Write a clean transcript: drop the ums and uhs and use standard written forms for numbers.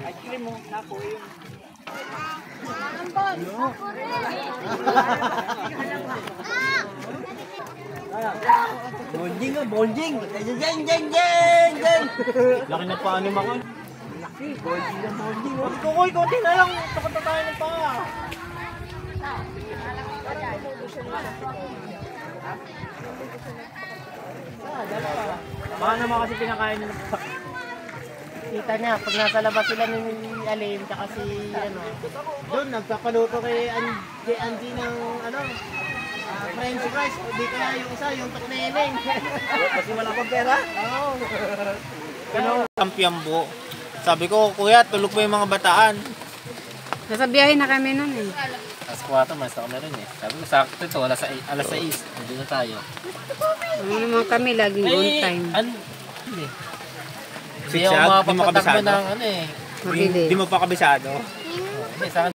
Ice cream mo, naku yung... Bonding nga, bonding! Jeng, jeng, jeng, jeng! Laki na paano ako. Laki, bonding na bonding. Kukoy, konti na lang. Takot na tayo ng paa. Baka naman kasi pinakain nila. Kita niya, pag nasa labas sila ni Alim, tsaka si, doon, nagpapaluto kay Angie ng, French fries. Hindi kaya yung isa, yung tukneneng. Kasi wala pang pera? Oo. Kampiambo. Sabi ko, kuya, tulog mo yung mga bataan. Nasa biyahe na kami nun eh. Alas 4, mas ako na rin eh. Sabi ko, sakto ito, alas 6. Nandun na tayo. Ano naman kami, laging on time. Hindi. Hindi ako makapagpatakbo ng Mabilis. Hindi mo pa kabisado? Hindi, sa